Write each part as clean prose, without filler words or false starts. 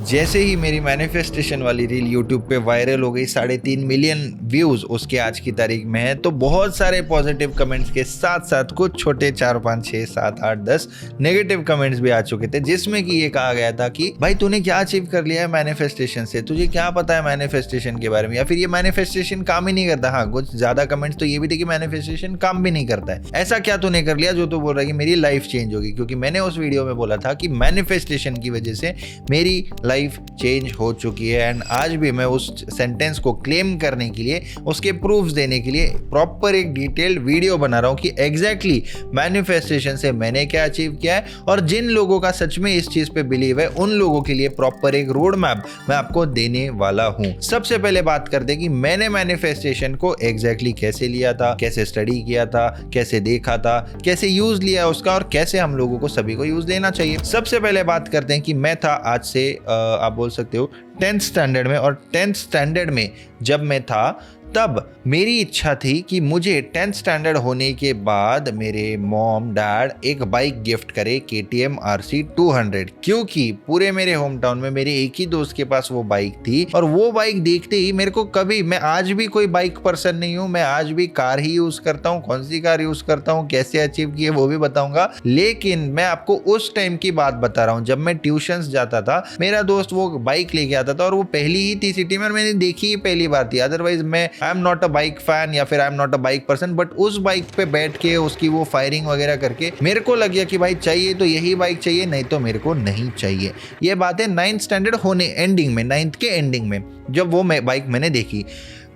जैसे ही मेरी मैनिफेस्टेशन वाली रील यूट्यूब पे वायरल हो गई, 3.5 मिलियन व्यूज उसके आज की तारीख में है, तो बहुत सारे पॉजिटिव कमेंट्स के साथ साथ कुछ छोटे 4 5 6 7 8 10 नेगेटिव कमेंट्स भी आ चुके थे, जिसमें कि ये कहा गया था कि भाई तूने क्या अचीव कर लिया है मैनिफेस्टेशन से, तुझे क्या पता है मैनिफेस्टेशन के बारे में, या फिर ये मैनिफेस्टेशन काम ही नहीं करता। हाँ, कुछ ज्यादा कमेंट्स तो ये भी थे कि मैनिफेस्टेशन काम भी नहीं करता है। ऐसा क्या तूने कर लिया जो तू बोल रहा है कि मेरी लाइफ चेंज होगी? क्योंकि मैंने उस वीडियो में बोला था कि मैनिफेस्टेशन की वजह से मेरी लाइफ चेंज हो चुकी है, एंड आज भी मैं उस सेंटेंस को क्लेम करने के लिए, उसके प्रूफ्स देने के लिए प्रॉपर एक डिटेल्ड वीडियो बना रहा हूं कि एग्जैक्टली मैनिफेस्टेशन से मैंने क्या अचीव किया है, और जिन लोगों का सच में इस चीज पे बिलीव है उन लोगों के लिए प्रॉपर एक रोड मैप मैं आपको देने वाला हूं। सबसे पहले बात करते हैं कि मैंने मैनिफेस्टेशन को एग्जैक्टली कैसे लिया था, कैसे स्टडी किया था, कैसे देखा था, कैसे यूज लिया उसका, और कैसे हम लोगों को सभी को यूज लेना चाहिए। सबसे पहले बात करते हैं कि मैं था आज से आप बोल सकते हो 10th स्टैंडर्ड में, और 10th स्टैंडर्ड में जब मैं था तब मेरी इच्छा थी कि मुझे 10th स्टैंडर्ड होने के बाद मेरे मॉम डैड एक बाइक गिफ्ट करे, KTM RC 200, क्योंकि पूरे मेरे होम टाउन में मेरे एक ही दोस्त के पास वो बाइक थी, और वो बाइक देखते ही मेरे को कभी, मैं आज भी कोई बाइक पर्सन नहीं हूँ, मैं आज भी कार ही यूज करता हूँ। कौन सी कार यूज करता हूँ, कैसे अचीव किए वो भी बताऊंगा, लेकिन मैं आपको उस टाइम की बात बता रहा हूँ जब मैं ट्यूशंस जाता था। मेरा दोस्त वो बाइक लेके आता था और वो पहली ही थी सिटी में, और मैंने देखी ही पहली बार थी। अदरवाइज मैं I am not a bike fan या फिर I am not a bike person, but उस बाइक पे बैठ के उसकी वो फायरिंग वगैरह करके मेरे को लग गया कि भाई चाहिए तो यही बाइक चाहिए, नहीं तो मेरे को नहीं चाहिए। ये बात है 9th स्टैंडर्ड होने एंडिंग में, 9th के एंडिंग में, जब वो बाइक मैंने देखी।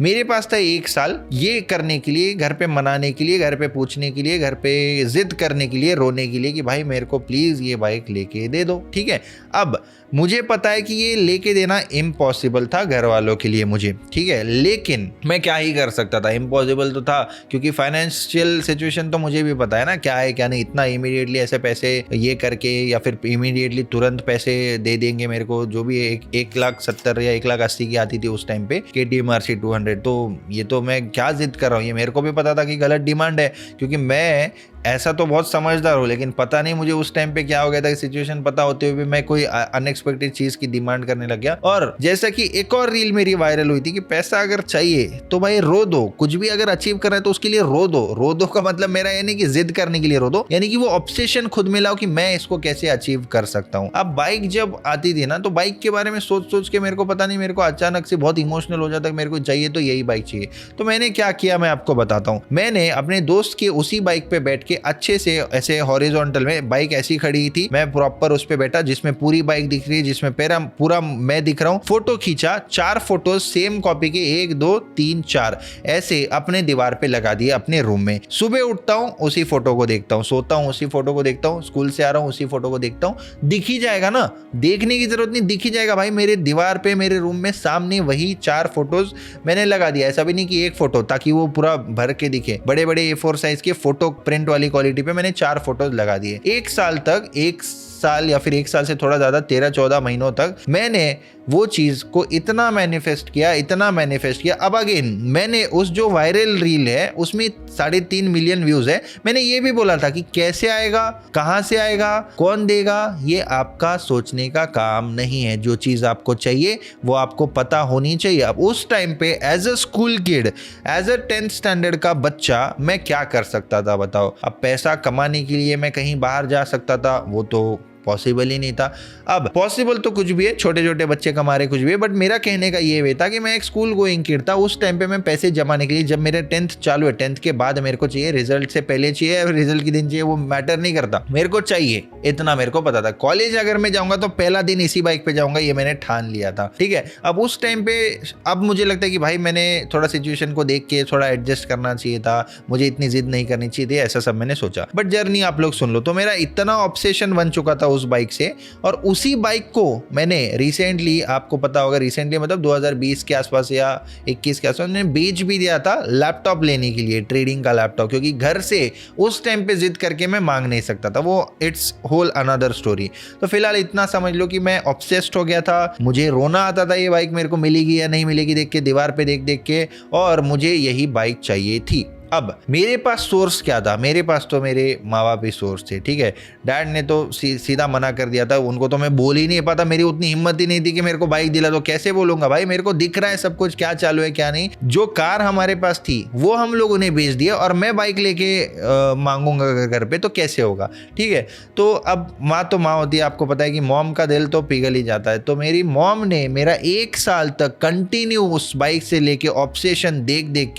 मेरे पास था 1 साल ये करने के लिए, घर पे मनाने के लिए, घर पे पूछने के लिए, घर पे जिद करने के लिए, रोने के लिए कि भाई मेरे को प्लीज ये बाइक लेके दे दो। ठीक है, अब मुझे पता है कि ये लेके देना इम्पॉसिबल था घर वालों के लिए मुझे, ठीक है, लेकिन मैं क्या ही कर सकता था। इम्पॉसिबल तो था क्योंकि फाइनेंशियल सिचुएशन तो मुझे भी पता है ना क्या है क्या नहीं। इतना इमीडिएटली ऐसे पैसे ये करके या फिर इमीडिएटली तुरंत पैसे दे देंगे मेरे को, जो भी 1,70,000 या 1,80,000 की आती थी उस टाइम पे KTM RC 200, तो ये तो मैं क्या जिद कर रहा हूँ। ये मेरे को भी पता था कि गलत डिमांड है, क्योंकि मैं ऐसा तो बहुत समझदार हूँ, लेकिन पता नहीं मुझे उस टाइम पे क्या हो गया था कि सिचुएशन पता होते हुए भी मैं कोई अनएक्सपेक्टेड चीज की डिमांड करने लग गया। और जैसा कि एक और रील मेरी वायरल हुई थी कि पैसा अगर चाहिए तो भाई रो दो, कुछ भी अगर अचीव करना है तो उसके लिए रो दो। रो दो का मतलब मेरा यानी कि जिद करने के लिए रो दो, यानी कि वो ऑब्सेशन खुद में लाओ कि मैं इसको कैसे अचीव कर सकता हूँ। अब बाइक जब आती थी ना, तो बाइक के बारे में सोच सोच के मेरे को पता नहीं, मेरे को अचानक से बहुत इमोशनल हो जाता है, मेरे को चाहिए तो यही बाइक चाहिए। तो मैंने क्या किया मैं आपको बताता हूँ। मैंने अपने दोस्त के उसी बाइक पे बैठ के अच्छे से ऐसे हॉरिजॉन्टल में, बाइक ऐसी खड़ी थी, मैं प्रॉपर उस पे बैठा जिसमें पूरी बाइक दिख रही है, जिसमें पूरा मैं दिख रहा हूँ, फोटो खींचा, 4 फोटोज सेम कॉपी के, 1 2 3 4 ऐसे अपने दीवार पे लगा दिए अपने रूम में। सुबह उठता हूँ उसी फोटो को देखता हूँ, सोता हूँ उसी फोटो को देखता हूँ, स्कूल से आ रहा हूँ उसी फोटो को देखता हूँ। दिख ही जाएगा ना, देखने की जरूरत नहीं, दिख ही जाएगा भाई। मेरे दीवार पे, मेरे रूम में सामने वही 4 फोटोज मैंने लगा दिया। ऐसा भी नहीं कि एक फोटो, ताकि वो पूरा भर के दिखे, बड़े बड़े A4 साइज के फोटो प्रिंट वाली क्वालिटी पे मैंने 4 फोटोज लगा दिए। 1 साल तक, 1 साल या फिर 1 साल से थोड़ा ज्यादा, 13-14 महीनों तक मैंने वो चीज को इतना मैनिफेस्ट किया। अब अगेन मैंने उस जो वायरल रील है उसमें 3.5 मिलियन व्यूज है। मैंने ये भी बोला था कि कैसे आएगा, कहां से आएगा, कौन देगा, ये आपका सोचने का काम नहीं है। जो चीज आपको चाहिए वो आपको पता होनी चाहिए। अब उस टाइम पे as a school kid, as a 10th standard का बच्चा मैं क्या कर सकता था बताओ। अब पैसा कमाने के लिए मैं कहीं बाहर जा सकता था, वो तो पॉसिबल ही नहीं था। अब पॉसिबल तो कुछ भी है, छोटे छोटे बच्चे कमा रहे कुछ भी है, बट मेरा कहने का ये वे था कि मैं एक स्कूल गोइंग किड था। उस टाइम पे मैं पैसे जमाने के लिए, जब मेरे 10th चालू है, 10th के बाद मेरे को चाहिए, रिजल्ट से पहले चाहिए, रिजल्ट के दिन चाहिए, वो मैटर नहीं करता, मेरे को चाहिए, इतना मेरे को पता था। कॉलेज अगर मैं जाऊंगा तो पहला दिन इसी बाइक पे जाऊंगा, ये मैंने ठान लिया था। ठीक है, अब उस टाइम पे, अब मुझे लगता है कि भाई मैंने थोड़ा सिचुएशन को देख के थोड़ा एडजस्ट करना चाहिए था, मुझे इतनी जिद नहीं करनी चाहिए थी, ऐसा सब मैंने सोचा। बट जर्नी आप लोग सुन लो। तो मेरा इतना ऑब्सेशन बन चुका था उस बाइक से, और उसी बाइक को मैंने रिसेंटली, आपको पता होगा रिसेंटली मतलब 2020 के आसपास या 21 के आसपास, मैंने बेच भी दिया था लैपटॉप लेने के लिए, ट्रेडिंग का लैपटॉप, क्योंकि घर से उस टाइम पे जिद करके मैं मांग नहीं सकता था। वो इट्स होल अनदर स्टोरी। तो फिलहाल इतना समझ लो कि मैं ऑब्सेस्ड हो गया था, मुझे रोना आता था ये बाइक मेरे को मिलेगी या नहीं मिलेगी देख के, दीवार पे देख देख के, और मुझे यही बाइक चाहिए थी। अब मेरे पास सोर्स क्या था, मेरे पास तो मेरे माँ बाप ही सोर्स थे, ठीक है। डैड ने तो सीधा मना कर दिया था, उनको तो मैं बोल ही नहीं पाता, मेरी उतनी हिम्मत ही नहीं थी कि मेरे को बाइक दिला। तो कैसे बोलूंगा भाई, मेरे को दिख रहा है सब कुछ क्या चालू है क्या नहीं। जो कार हमारे पास थी वो हम लोगों ने बेच दिया और मैं बाइक लेके मांगूंगा घर पे, तो कैसे होगा, ठीक है। तो अब माँ तो माँ होती है, आपको पता है कि मॉम का दिल तो पिघल ही जाता है। तो मेरी मॉम ने मेरा 1 साल तक कंटिन्यू उस बाइक से लेके ऑब्सेशन देख देख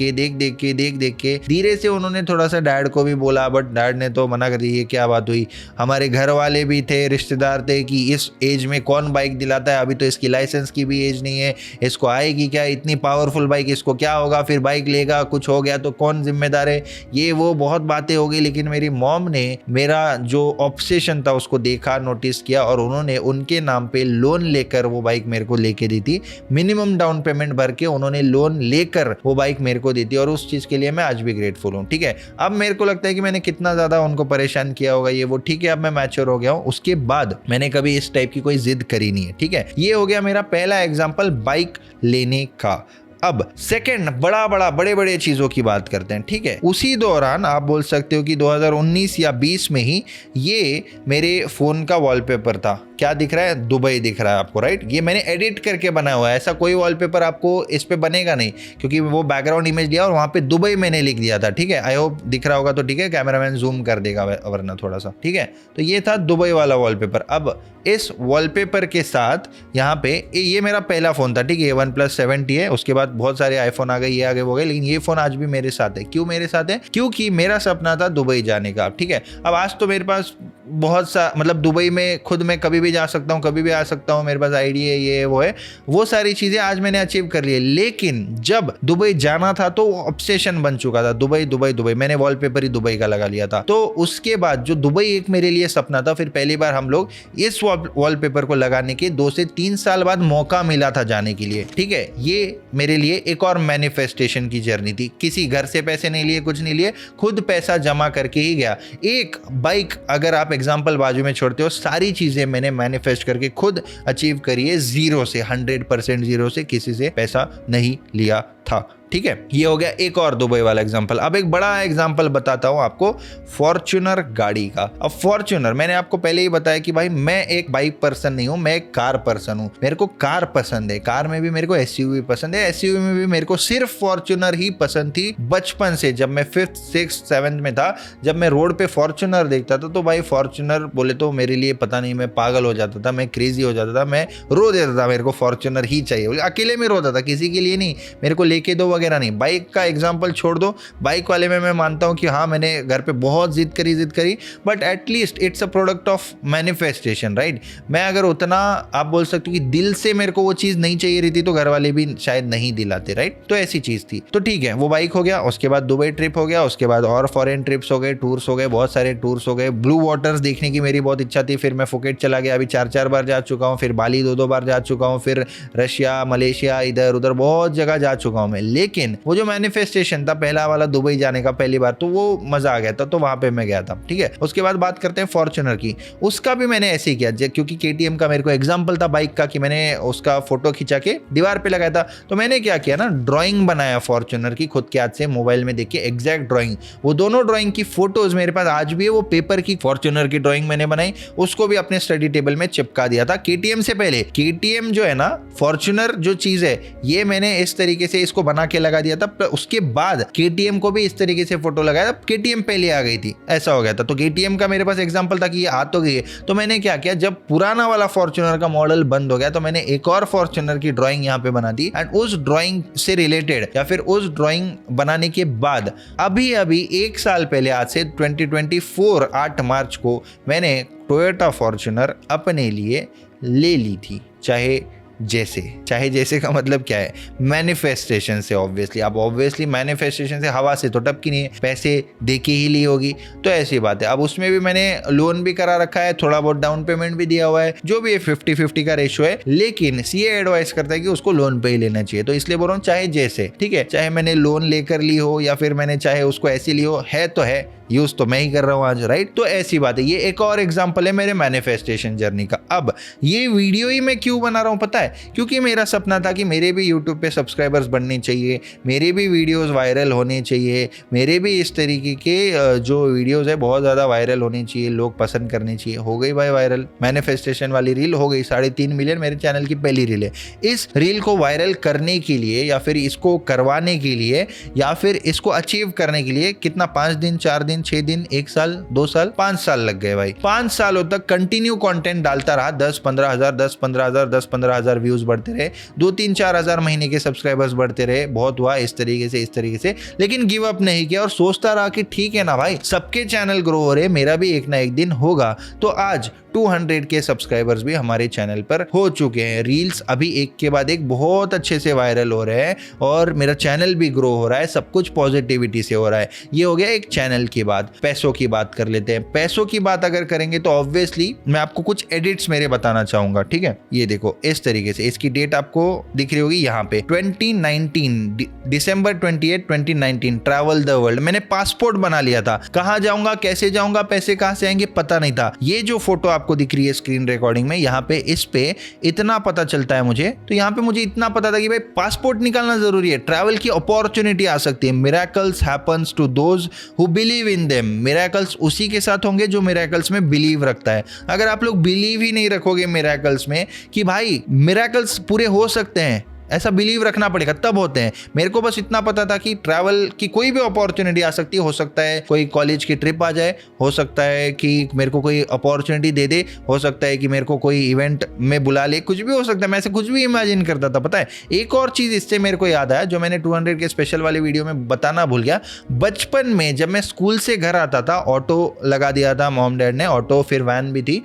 के धीरे से उन्होंने थोड़ा सा डैड को भी बोला, बट डैड ने तो मना कर दिया। ये क्या बात हुई, हमारे घर वाले भी थे, रिश्तेदार थे कि इस एज में कौन बाइक दिलाता है, अभी तो इसकी लाइसेंस की भी एज नहीं है, इसको आएगी क्या इतनी पावरफुल बाइक, इसको क्या होगा, फिर बाइक लेगा कुछ हो गया तो कौन जिम्मेदार है, ये वो बहुत बातें हो गई। लेकिन मेरी मॉम ने मेरा जो ऑब्सेशन था उसको देखा, नोटिस किया और उन्होंने उनके नाम पे लोन लेकर वो बाइक मेरे को लेके दी थी। मिनिमम डाउन पेमेंट भर के उन्होंने लोन लेकर वो बाइक मेरे को दी थी और उस चीज के लिए मैं आज भी ग्रेटफुल हूँ, ठीक है। अब मेरे को लगता है कि मैंने कितना ज्यादा उनको परेशान किया होगा, ये वो, ठीक है। अब मैं मैच्योर हो गया हूँ, उसके बाद मैंने कभी इस टाइप की कोई जिद करी नहीं है, ठीक है। ये हो गया मेरा पहला एग्जाम्पल बाइक लेने का। अब सेकंड बड़े बड़े चीजों की बात करते हैं, ठीक है। उसी दौरान आप बोल सकते हो कि 2019 या 20 में ही ये मेरे फोन का वॉलपेपर था। क्या दिख रहा है, दुबई दिख रहा है आपको, राइट। ये मैंने एडिट करके बनाया हुआ है, ऐसा कोई वॉलपेपर आपको इस पे बनेगा नहीं, क्योंकि वो बैकग्राउंड इमेज लिया और वहां पे दुबई मैंने लिख दिया था, ठीक है। आई होप दिख रहा होगा, तो ठीक है, कैमरामैन जूम कर देगा वरना थोड़ा सा, ठीक है। तो ये था दुबई वाला वॉलपेपर। अब इस वॉलपेपर के साथ यहाँ पे ये मेरा पहला फोन था, ठीक है, OnePlus 7T है। उसके बाद बहुत सारे आईफोन आ गए, ये आगे वो गए, लेकिन ये फोन आज भी मेरे साथ है। क्यों मेरे साथ है, क्योंकि मेरा सपना था दुबई जाने का, ठीक है। अब आज तो मेरे पास बहुत सा, मतलब दुबई में खुद मैं कभी भी जा सकता हूँ, कभी भी आ सकता हूँ, मेरे पास आईडी है, ये वो है, वो सारी चीजें आज मैंने अचीव कर ली है। लेकिन जब दुबई जाना था तो ऑब्सेशन बन चुका था, दुबई दुबई दुबई, मैंने वॉलपेपर ही दुबई का लगा लिया था। तो उसके बाद जो दुबई एक मेरे लिए सपना था, फिर पहली बार हम लोग इस वॉलपेपर को लगाने के 2 से 3 साल बाद मौका मिला था जाने के लिए, ठीक है। ये मेरे लिए एक और मैनिफेस्टेशन की जर्नी थी, किसी घर से पैसे नहीं लिए, कुछ नहीं लिए, खुद पैसा जमा करके ही गया। एक बाइक अगर आप एग्जाम्पल बाजू में छोड़ते हो, सारी चीजें मैंने मैनिफेस्ट करके खुद अचीव करी है, 0 से 100% 0 से, किसी से पैसा नहीं लिया था, ठीक है। ये हो गया एक और दुबई वाला एग्जांपल। अब एक बड़ा एग्जांपल बताता हूं आपको, फॉर्च्यूनर गाड़ी का। अब फॉर्च्यूनर, मैंने आपको पहले ही बताया कि भाई मैं एक बाइक पर्सन नहीं हूं, मैं एक कार पर्सन हूं। मेरे को कार पसंद है, कार में भी मेरे को एसयूवी पसंद है, एसयूवी में भी मेरे को सिर्फ फॉर्च्यूनर ही पसंद थी बचपन से। जब मैं 5th 6th 7th में था, जब मैं रोड पे फॉर्च्यूनर देखता था तो भाई फॉर्च्यूनर बोले तो मेरे लिए पता नहीं, मैं पागल हो जाता था, मैं क्रेजी हो जाता था, मैं रो देता था, मेरे को फॉर्च्यूनर ही चाहिए। अकेले में रोता था, किसी के लिए नहीं, मेरे को लेके दो वगैरह नहीं। बाइक का एग्जांपल छोड़ दो, बाइक वाले में मैं मानता हूं कि हाँ मैंने घर पे बहुत जिद करी, but at least it's a product of manifestation, right. मैं अगर उतना, आप बोल सकते हो कि दिल से मेरे को वो चीज नहीं चाहिए रहती तो घर वाले भी शायद नहीं दिलाते, राइट। तो ऐसी चीज थी। तो ठीक है, वो बाइक हो गया, उसके बाद दुबई ट्रिप हो गया, उसके बाद और फॉरेन ट्रिप्स हो गए, टूर्स हो गए, बहुत सारे टूर्स हो गए। ब्लू वाटर्स देखने की मेरी बहुत इच्छा थी, फिर मैं फुकेट चला गया, अभी 4-4 बार जा चुका हूँ, फिर बाली 2-2 बार जा चुका हूँ, फिर रशिया, मलेशिया, इधर उधर बहुत जगह जा चुका हूँ मैं। लेकिन वो जो मैनिफेस्टेशन था पहला वाला दुबई जाने का पहली बार, तो वो मजा आ गया था, तो वहां पे मैं गया था, ठीक है। उसके बाद बात करते हैं फॉर्च्यूनर की। उसका भी मैंने ऐसे ही किया, क्योंकि KTM का मेरे को एग्जांपल था बाइक का, कि मैंने उसका फोटो खिंचा के दीवार पे लगाया था। तो मैंने क्या किया ना, ड्राइंग बनाया फॉर्च्यूनर की खुद के हाथ से, मोबाइल में देख के एग्जैक्ट ड्राइंग। वो दोनों ड्राइंग की फोटोज मेरे पास आज भी है, वो पेपर की फॉर्च्यूनर की ड्राइंग मैंने बनाई, उसको भी अपने स्टडी टेबल में चिपका दिया था। KTM से पहले, KTM जो है ना, फॉर्च्यूनर जो चीज है, ये मैंने इस तरीके से इसको बना के लगा दिया था। उसके बाद KTM को भी इस तरीके से फोटो लगाया था, KTM पहले आ गई थी, ऐसा हो गया था। तो KTM का मेरे पास एग्जांपल था कि ये आ तो गई है। तो मैंने क्या किया, जब पुराना वाला फॉर्च्यूनर का मॉडल बंद हो गया तो मैंने एक और फॉर्च्यूनर की ड्राइंग यहाँ पे बना दी, एंड उस ड्राइंग से रिलेटेड या फिर उस ड्राइंग बनाने के बाद अभी 1 साल पहले, आज से 2024 8 मार्च को मैंने टोयोटा फॉर्च्यूनर अपने लिए ले ली थी। चाहे जैसे का मतलब क्या है, मैनिफेस्टेशन से। ऑब्वियसली अब ऑब्वियसली मैनिफेस्टेशन से हवा से तो टपकी नहीं है, पैसे दे के ही ली होगी, तो ऐसी बात है। अब उसमें भी मैंने लोन भी करा रखा है, थोड़ा बहुत डाउन पेमेंट भी दिया हुआ है, जो भी 50-50 का रेशियो है। लेकिन CA एडवाइस करता है कि उसको लोन पे ही लेना चाहिए, तो इसलिए बोल रहा हूँ चाहे जैसे, ठीक है, चाहे मैंने लोन लेकर ली हो या फिर मैंने चाहे उसको ऐसे ली हो, है तो है, यूज तो मैं ही कर रहा हूँ आज, राइट। तो ऐसी बात है, ये एक और एग्जांपल है मेरे मैनिफेस्टेशन जर्नी का। अब ये वीडियो ही मैं क्यों बना रहा हूँ पता है, क्योंकि मेरा सपना था कि मेरे भी यूट्यूब पे सब्सक्राइबर्स बढ़ने चाहिए, मेरे भी वीडियोस वायरल होने चाहिए, मेरे भी इस तरीके के जो वीडियोस है बहुत ज़्यादा वायरल होने चाहिए, लोग पसंद करने चाहिए। हो गई भाई वायरल, मैनिफेस्टेशन वाली रील हो गई, 3.5 मिलियन मेरे चैनल की पहली रील है। इस रील को वायरल करने के लिए या फिर इसको करवाने के लिए या फिर इसको अचीव करने के लिए कितना, 5 दिन, 4 दिन, 6 दिन, 1 साल, 2 साल, 5 साल लग गए भाई। 5 सालों तक कंटिन्यू कंटेंट डालता रहा, 10-15 हजार, 10-15 हजार, 10-15 हजार व्यूज बढ़ते रहे, 2-3-4 हजार महीने के सब्सक्राइबर्स बढ़ते रहे, बहुत हुआ इस तरीके से, लेकिन गिव अप नहीं किया और सोचता रहा कि ठीक है ना भाई, सबके चैनल ग्रो हो रहे, मेरा भी एक ना एक दिन होगा। तो आज 200 के सब्सक्राइबर्स भी हमारे चैनल पर हो चुके हैं। रील्स अभी एक के बाद एक बहुत अच्छे से वायरल हो रहे हैं और मेरा चैनल भी ग्रो हो रहा है, सब कुछ पॉजिटिविटी से हो रहा है। ये हो गया एक चैनल की बात। पैसों की बात कर लेते हैं। पैसों की बात अगर करेंगे तो ऑब्वियसली मैं आपको कुछ एडिट्स मेरे बताना चाहूंगा, ठीक है। ये देखो इस तरीके से, इसकी डेट आपको दिख रही होगी यहाँ पे, 2019 दिसंबर 28, 2019, ट्रैवल द वर्ल्ड। मैंने पासपोर्ट बना लिया था, कहाँ जाऊंगा, कैसे जाऊंगा, पैसे कहाँ से आएंगे पता नहीं था। ये जो फोटो आपको दिख रही है स्क्रीन रिकॉर्डिंग में, यहाँ पे इस पे इतना पता चलता है मुझे, तो यहाँ पे मुझे इतना पता था कि भाई पासपोर्ट निकालना जरूरी है, ट्रैवल की अपॉर्चुनिटी आ सकती है। Miracles happens to those who believe in them. Miracles उसी के साथ होंगे जो मिरेकल्स में बिलीव रखता है। अगर आप लोग बिलीव ही नहीं रखोगे मिरेकल्स में कि भाई मिरेकल्स पूरे हो सकते हैं, ऐसा बिलीव रखना पड़ेगा तब होते हैं। मेरे को बस इतना पता था कि ट्रैवल की कोई भी अपॉर्चुनिटी आ सकती है, हो सकता है कोई कॉलेज की ट्रिप आ जाए, हो सकता है कि मेरे को कोई अपॉर्चुनिटी दे दे, हो सकता है कि मेरे को कोई इवेंट में बुला ले, कुछ भी हो सकता है। मैं ऐसे कुछ भी इमेजिन करता था। पता है एक और चीज़ इससे मेरे को याद आया जो मैंने 200 के स्पेशल वाले वीडियो में बताना भूल गया। बचपन में जब मैं स्कूल से घर आता था, ऑटो लगा दिया था मॉम डैड ने, ऑटो फिर वैन भी थी,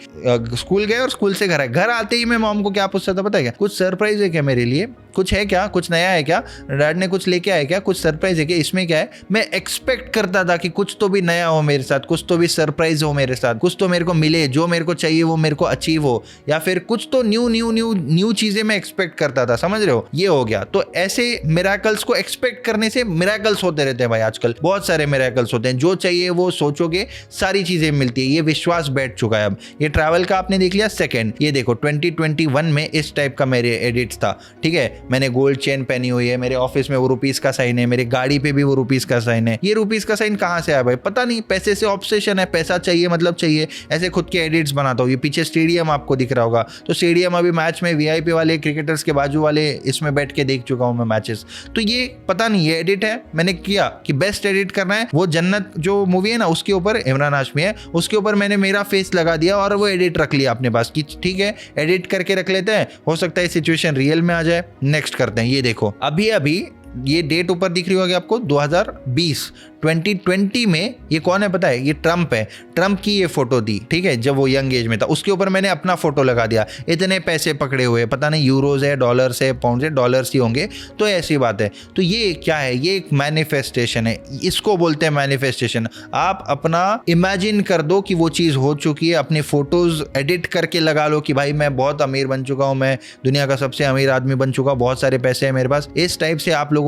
स्कूल गए और स्कूल से घर आए। घर आते ही मैं मॉम को क्या पूछता था पता है क्या, कुछ सरप्राइज है क्या मेरे लिए, कुछ है क्या, कुछ नया है क्या, डैड ने कुछ लेके आया क्या, कुछ सरप्राइज है क्या, इसमें क्या है। मैं एक्सपेक्ट करता था कि कुछ तो भी नया हो मेरे साथ, कुछ तो भी सरप्राइज हो मेरे साथ, कुछ तो मेरे को मिले, जो मेरे को चाहिए वो मेरे को अचीव हो, या फिर कुछ तो न्यू चीजें मैं एक्सपेक्ट करता था। समझ रहे हो, ये हो गया। तो ऐसे मिरेकल्स को एक्सपेक्ट करने से मिरेकल्स होते रहते हैं भाई। आजकल बहुत सारे मिरेकल्स होते हैं, जो चाहिए वो सोचोगे सारी चीजें मिलती है। ये विश्वास बैठ चुका है। अब ये ट्रैवल का आपने देख लिया। सेकंड, ये देखो 2021 में इस टाइप का मेरे एडिट्स था, ठीक है। मैंने गोल्ड चेन पहनी हुई है, मेरे ऑफिस में वो रुपीस का साइन है, मेरे गाड़ी पे भी वो रुपीस का साइन है। ये रुपीस का साइन कहाँ से आया भाई पता नहीं, पैसे से ऑब्सेशन है, पैसा चाहिए मतलब चाहिए। ऐसे खुद के एडिट्स बनाता हूँ। ये पीछे स्टेडियम आपको दिख रहा होगा, तो स्टेडियम अभी मैच में वीआईपी वाले क्रिकेटर्स के बाजू वाले इसमें बैठ के देख चुका हूँ मैं मैचेस। तो ये पता नहीं, ये एडिट है। मैंने किया कि बेस्ट एडिट करना है, वो जन्नत जो मूवी है ना उसके ऊपर इमरान हाशमी है, उसके ऊपर मैंने मेरा फेस लगा दिया और वो एडिट रख लिया अपने पास कि ठीक है एडिट करके रख लेते हैं, हो सकता है सिचुएशन रियल में आ जाए। नेक्स्ट करते हैं। ये देखो अभी ये डेट ऊपर दिख रही होगी आपको, 2020 में। ये कौन है पता है, ये ट्रम्प है। ट्रम्प की ये फोटो थी, ठीक है, जब वो यंग एज में था। उसके ऊपर मैंने अपना फोटो लगा दिया। इतने पैसे पकड़े हुए, पता नहीं यूरोज है, डॉलर्स है, पाउंड है, डॉलर्स ही होंगे, तो ऐसी बात है। तो ये क्या है, ये एक मैनिफेस्टेशन है, इसको बोलते हैं मैनिफेस्टेशन। आप अपना इमेजिन कर दो कि वो चीज़ हो चुकी है, अपनी फोटोज एडिट करके लगा लो कि भाई मैं बहुत अमीर बन चुका हूँ, मैं दुनिया का सबसे अमीर आदमी बन चुका हूँ, बहुत सारे पैसे हैं मेरे पास। इस टाइप से आप लोगों को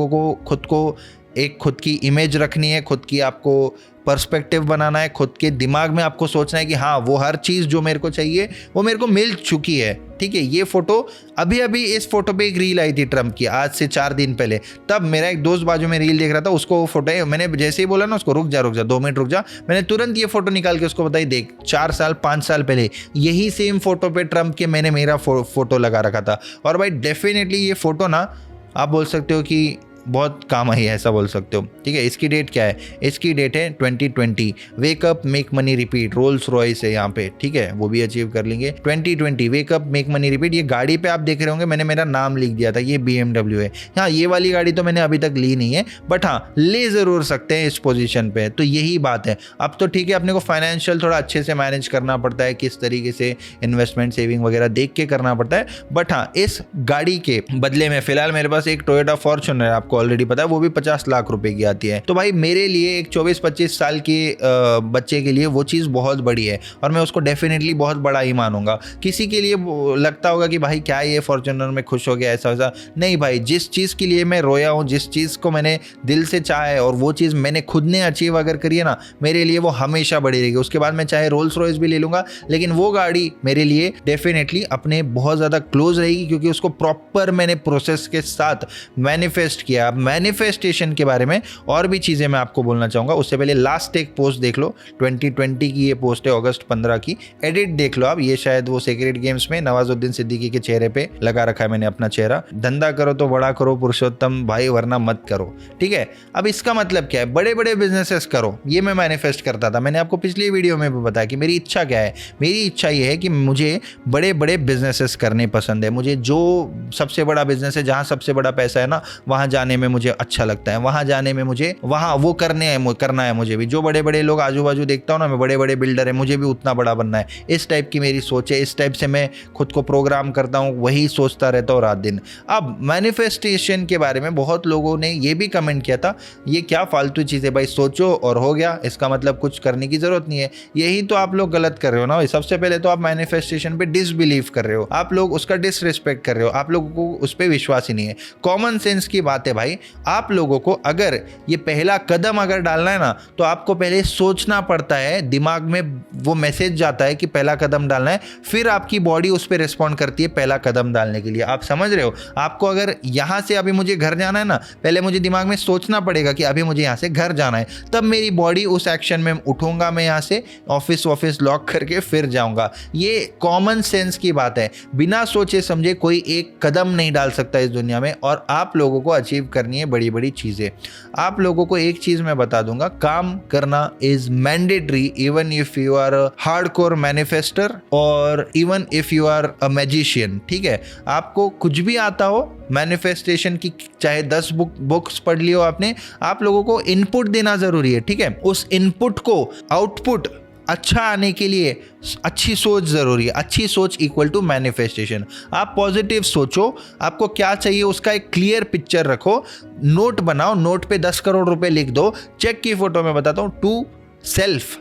खुद की इमेज रखनी है, खुद की आपको पर्सपेक्टिव बनाना है, खुद के दिमाग में आपको सोचना है कि हाँ वो हर चीज़ जो मेरे को चाहिए वो मेरे को मिल चुकी है, ठीक है। ये फोटो अभी इस फोटो पे एक रील आई थी ट्रम्प की, आज से 4 दिन पहले। तब मेरा एक दोस्त बाजू में रील देख रहा था, उसको वो फोटो है, मैंने जैसे ही बोला ना उसको रुक जा 2 मिनट रुक जा, मैंने तुरंत ये फोटो निकाल के उसको बताई, देख 4 साल 5 साल पहले यही सेम फोटो पे ट्रम्प के मैंने मेरा फोटो लगा रखा था। और भाई डेफिनेटली ये फोटो ना आप बोल सकते हो कि बहुत काम आई है, ऐसा बोल सकते हो, ठीक है। इसकी डेट क्या है, इसकी डेट है 2020। Wake up make money repeat, Rolls Royce है यहाँ पे, ठीक है, वो भी अचीव कर लेंगे। 2020 wake up make money repeat. ये गाड़ी पे आप देख रहे होंगे मैंने मेरा नाम लिख दिया था, ये BMW है। हाँ ये वाली गाड़ी तो मैंने अभी तक ली नहीं है, बट हाँ ले ज़रूर सकते हैं इस पोजीशन पे। तो यही बात है। अब तो ठीक है अपने को फाइनेंशियल थोड़ा अच्छे से मैनेज करना पड़ता है, किस तरीके से इन्वेस्टमेंट सेविंग वगैरह देख के करना पड़ता है, बट हाँ इस गाड़ी के बदले में फिलहाल मेरे पास एक टोयोटा फॉर्च्यूनर है, आपको ऑलरेडी पता है, वो भी 50 लाख रुपए की आती है। तो भाई मेरे लिए एक 24-25 साल के बच्चे के लिए वो चीज़ बहुत बड़ी है और मैं उसको डेफिनेटली बहुत बड़ा ही मानूंगा। किसी के लिए लगता होगा कि भाई क्या ये फॉर्च्यूनर में खुश हो गया ऐसा वैसा, नहीं भाई, जिस चीज़ के लिए मैं रोया हूँ, जिस चीज़ को मैंने दिल से चाहा है और वो चीज़ मैंने खुद ने अचीव अगर करी है ना, मेरे लिए वो हमेशा बड़ी रहेगी। उसके बाद मैं चाहे रोल्स रॉयस भी ले लूँगा, लेकिन वो गाड़ी मेरे लिए डेफिनेटली अपने बहुत ज़्यादा क्लोज रहेगी, क्योंकि उसको प्रॉपर मैंने प्रोसेस के साथ मैनिफेस्ट किया। मैनिफेस्टेशन के बारे में और भी चीज़ें मैं आपको बोलना चाहूँगा, उससे पहले लास्ट एक पोस्ट देख लो, 2020 की ये पोस्ट है, अगस्त 15 की। एडिट देख लो आप, ये शायद वो सेक्रेट गेम्स में नवाजुद्दीन सिद्दीकी के चेहरे पे लगा रखा है मैंने अपना चेहरा। धंधा करो तो बड़ा करो पुरुषोत्तम भाई, वरना मत करो, ठीक है। अब इसका मतलब क्या है, बड़े बड़े बिजनेसेस करो, ये मैं मैनिफेस्ट करता था। मैंने आपको पिछली वीडियो में भी बताया कि मेरी इच्छा क्या है। मेरी इच्छा ये है कि मुझे बड़े बड़े बिजनेसेस करने पसंद है। मुझे जो सबसे बड़ा बिजनेस है, जहाँ सबसे बड़ा पैसा है ना, वहाँ जाने में मुझे अच्छा लगता है, वहाँ जाने में मुझे वहाँ वो करना है मुझे भी। जो बड़े बड़े लोग आजू बाजू देखता हूँ ना, मैं बड़े बड़े बिल्डर है, मुझे भी उतना बड़ा बनना है। इस टाइप की मेरी सोच है, इस टाइप से मैं खुद को प्रोग्राम करता हूँ, वही सोचता रहता हूँ रात दिन। अब मैनिफेस्टेशन के बारे में बहुत लोगों ने ये भी कमेंट किया था, ये क्या फालतू चीज़ है भाई, सोचो और हो गया, इसका मतलब कुछ करने की जरूरत नहीं है। यही तो आप लोग गलत कर रहे हो ना। सबसे पहले तो आप मैनिफेस्टेशन पे डिसबिलीव कर रहे हो, आप लोग उसका डिसरिस्पेक्ट कर रहे हो, आप लोगों को उस पर विश्वास ही नहीं है। कॉमन सेंस की बात है भाई, आप लोगों को अगर ये पहला कदम अगर डालना है ना, तो आपको पहले सोचना पड़ता है, दिमाग में वो मैसेज जाता है कि पहला कदम डालना है, फिर आपकी बॉडी उस पर रिस्पॉन्ड करती है पहला कदम डालने के लिए। आप समझ रहे हो? आपको अगर यहाँ से अभी मुझे घर जाना है ना, पहले मुझे दिमाग में सोचना पड़ेगा कि अभी मुझे यहाँ से घर जाना है, तब मेरी बॉडी उस एक्शन में उठूंगा, मैं यहाँ से ऑफिस लॉक करके फिर जाऊंगा। ये कॉमन सेंस की बात है। बिना सोचे समझे कोई एक कदम नहीं डाल सकता इस दुनिया में, और आप लोगों को अचीव करनी है बड़ी बड़ी चीजें। आप लोगों को एक चीज मैं बता दूंगा, काम करना is mandatory, even if you are a hardcore manifester और even if you are a magician, ठीक है। आपको कुछ भी आता हो मैनिफेस्टेशन की, चाहे 10 बुक्स पढ़ ली हो आपने, आप लोगों को इनपुट देना जरूरी है, ठीक है। उस इनपुट को आउटपुट अच्छा आने के लिए अच्छी सोच जरूरी है। अच्छी सोच इक्वल टू मैनिफेस्टेशन। आप पॉजिटिव सोचो, आपको क्या चाहिए उसका एक क्लियर पिक्चर रखो, नोट बनाओ, नोट पे 10 करोड़ रुपए लिख दो। चेक की फोटो में बताता हूँ, टू सेल्फ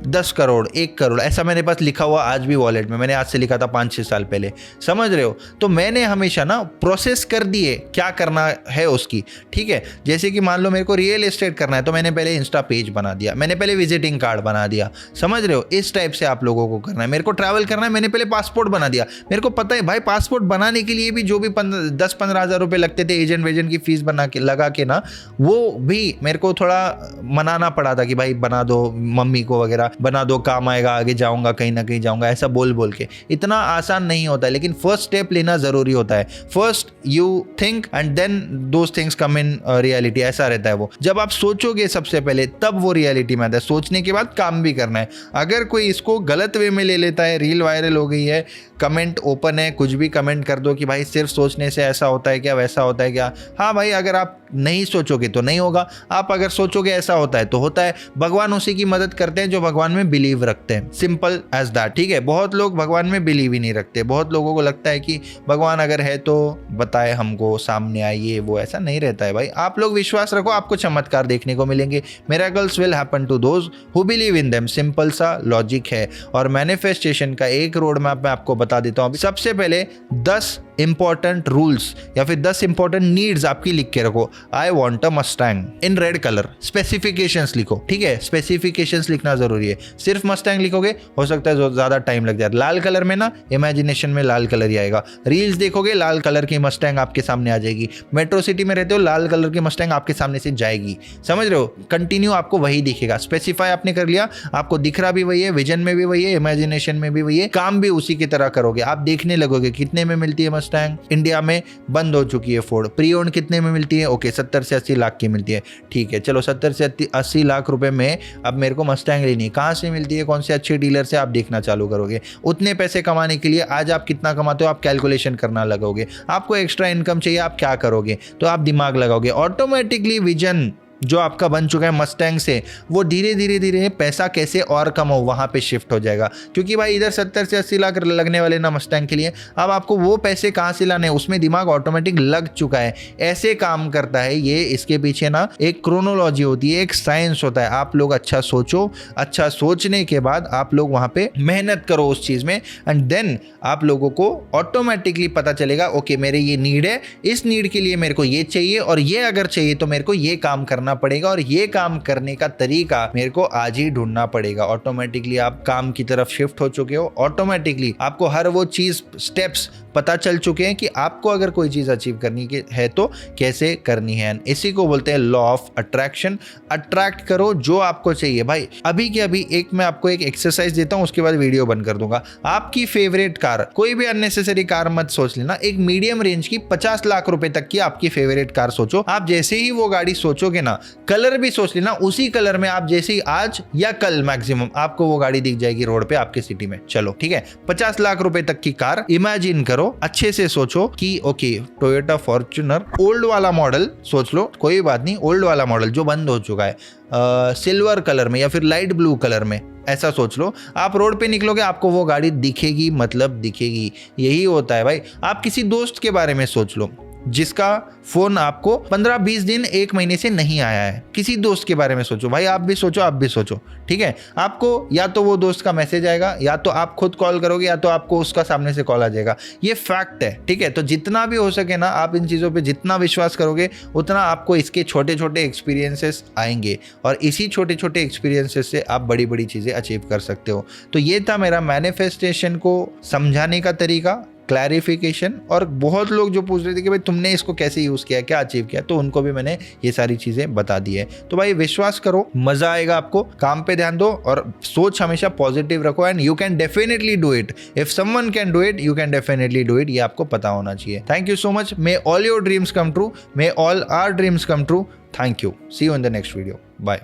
10 करोड़ 1 करोड़ ऐसा मेरे पास लिखा हुआ आज भी वॉलेट में। मैंने आज से लिखा था 5-6 साल पहले, समझ रहे हो। तो मैंने हमेशा ना प्रोसेस कर दिए क्या करना है उसकी, ठीक है। जैसे कि मान लो मेरे को रियल एस्टेट करना है, तो मैंने पहले इंस्टा पेज बना दिया, मैंने पहले विजिटिंग कार्ड बना दिया, समझ रहे हो। इस टाइप से आप लोगों को करना है। मेरे को ट्रैवल करना है, मैंने पहले पासपोर्ट बना दिया। मेरे को पता है भाई, पासपोर्ट बनाने के लिए भी जो भी 10-15 हज़ार रुपये लगते थे एजेंट वेजेंट की फीस बना के लगा के ना, वो भी मेरे को थोड़ा मनाना पड़ा था कि भाई बना दो, मम्मी को वगैरह बना दो, काम आएगा, आगे जाऊंगा, कहीं ना कहीं जाऊंगा, ऐसा बोल बोल के। इतना आसान नहीं होता है, लेकिन फर्स्ट स्टेप लेना जरूरी होता है। First you think and then those things come in reality, ऐसा रहता है वो। जब आप सोचोगे सबसे पहले, तब वो रियलिटी में आता है। सोचने के बाद काम भी करना है। अगर कोई इसको गलत वे में ले लेता है, रील वायरल हो गई है, कमेंट ओपन है, कुछ भी कमेंट कर दो कि भाई सिर्फ सोचने से ऐसा होता है क्या, वैसा होता है क्या। हाँ भाई, अगर आप नहीं सोचोगे तो नहीं होगा, आप अगर सोचोगे ऐसा होता है तो होता है। भगवान उसी की मदद करते हैं जो भगवान में बिलीव रखते हैं, सिंपल एज दैट, ठीक है। बहुत लोग भगवान में बिलीव ही नहीं रखते। बहुत लोगों को लगता है कि भगवान अगर है तो बताए हमको, सामने आइए, वो ऐसा नहीं रहता है भाई। आप लोग विश्वास रखो, आपको चमत्कार देखने को मिलेंगे। Miracles will happen to those who believe in them, simple सा लॉजिक है। और मैनिफेस्टेशन का एक रोड मैप मैं आपको बता देता हूँ। सबसे पहले 10 इंपॉर्टेंट रूल्स या फिर 10 इंपॉर्टेंट नीड्स आपकी लिख के रखो। I want a Mustang in red colour, specifications लिखो, ठीक है। स्पेसिफिकेशंस लिखना जरूरी है। सिर्फ मस्टैंग लिखोगे हो सकता है ज्यादा टाइम लग जाए। लाल कलर में ना, इमेजिनेशन में लाल कलर ही आएगा। रील्स देखोगे, लाल कलर की मस्टैंग आपके सामने आ जाएगी। मेट्रो सिटी में रहते हो, लाल कलर की मस्टैंग आपके सामने से जाएगी, समझ रहे हो। कंटिन्यू आपको वही दिखेगा। स्पेसिफाई आपने कर लिया, आपको दिख रहा भी वही है, विजन में भी वही है, इमेजिनेशन में भी वही है, काम भी उसी की तरह करोगे। आप देखने लगोगे कितने में मिलती है मस्टैंग। इंडिया में बंद हो चुकी है फोर्ड। प्री ओन्ड कितने में मिलती है? ओके, 70 से 80 लाख की मिलती है, ठीक है। चलो 70 से 80 लाख रुपए में अब मेरे को मस्टैंग लेनी है। कहाँ से मिलती है, कौन से अच्छे डीलर से, आप देखना चालू करोगे। उतने पैसे कमाने के लिए आज आप कितना कमाते हो, आप कैलकुलेशन करना लगोगे। आपको एक्स्ट्रा इनकम चाहिए, आप क्या करोगे, तो आप दिमाग लगाओगे। ऑटोमेटिकली विजन जो आपका बन चुका है मस्टैंग से, वो धीरे धीरे पैसा कैसे और कम हो वहाँ पे शिफ्ट हो जाएगा। क्योंकि भाई इधर 70 से 80 लाख लगने वाले ना मस्टैंग के लिए, अब आपको वो पैसे कहाँ से लाने, उसमें दिमाग ऑटोमेटिक लग चुका है। ऐसे काम करता है ये। इसके पीछे ना एक क्रोनोलॉजी होती है, एक साइंस होता है। आप लोग अच्छा सोचो, अच्छा सोचने के बाद आप लोग वहाँ पे मेहनत करो उस चीज़ में, एंड देन आप लोगों को ऑटोमेटिकली पता चलेगा ओके मेरे ये नीड है, इस नीड के लिए मेरे को ये चाहिए, और ये अगर चाहिए तो मेरे को ये काम करना पड़ेगा, और ये काम करने का तरीका मेरे को आज ही ढूंढना पड़ेगा। ऑटोमेटिकली आप काम की तरफ शिफ्ट हो चुके हो, ऑटोमेटिकली आपको हर वो चीज स्टेप्स पता चल चुके हैं कि आपको अगर कोई चीज अचीव करनी है तो कैसे करनी है। इसी को बोलते हैं लॉ ऑफ अट्रैक्शन। अट्रैक्ट करो जो आपको चाहिए। भाई अभी के अभी एक मैं आपको एक एक्सरसाइज देता हूं, उसके बाद वीडियो बंद कर दूंगा। आपकी फेवरेट कार, कोई भी अननेसेसरी कार मत सोच लेना, एक मीडियम रेंज की 50 लाख रुपए तक की आपकी फेवरेट कार सोचो। आप जैसे ही वो गाड़ी सोचोगे ना, कलर भी सोच लेना उसी कलर में, आप जैसे ही आज या कल मैक्सिमम आपको वो गाड़ी दिख जाएगी रोड पे आपके सिटी में। चलो ठीक है, 50 लाख रुपए तक की कार इमेजिन करो, अच्छे से सोचो कि ओके टोयोटा फॉर्च्यूनर ओल्ड वाला मॉडल सोच लो, कोई बात नहीं, ओल्ड वाला मॉडल जो बंद हो चुका है, सिल्वर कलर में या फिर लाइट ब्लू कलर में, ऐसा सोच लो। आप रोड पे निकलोगे आपको वो गाड़ी दिखेगी, मतलब दिखेगी। यही होता है भाई। आप किसी दोस्त के बारे में सोच लो जिसका फोन आपको 15-20 दिन 1 महीने से नहीं आया है। किसी दोस्त के बारे में सोचो भाई, आप भी सोचो, आप भी सोचो, ठीक है। आपको या तो वो दोस्त का मैसेज आएगा, या तो आप खुद कॉल करोगे, या तो आपको उसका सामने से कॉल आ जाएगा। ये फैक्ट है, ठीक है। तो जितना भी हो सके ना, आप इन चीज़ों पे जितना विश्वास करोगे उतना आपको इसके छोटे छोटे एक्सपीरियंसेस आएंगे, और इसी छोटे छोटे एक्सपीरियंसेस से आप बड़ी बड़ी चीज़ें अचीव कर सकते हो। तो ये था मेरा मैनिफेस्टेशन को समझाने का तरीका, क्लैरिफिकेशन। और बहुत लोग जो पूछ रहे थे कि भाई तुमने इसको कैसे यूज़ किया, क्या अचीव किया, तो उनको भी मैंने ये सारी चीज़ें बता दी है। तो भाई विश्वास करो, मज़ा आएगा आपको, काम पे ध्यान दो, और सोच हमेशा पॉजिटिव रखो, and you can definitely do it. If someone can do it, you can definitely do it. ये आपको पता होना चाहिए। Thank you so much. May all your dreams come true, may all our dreams come true. Thank you. See you in the next video.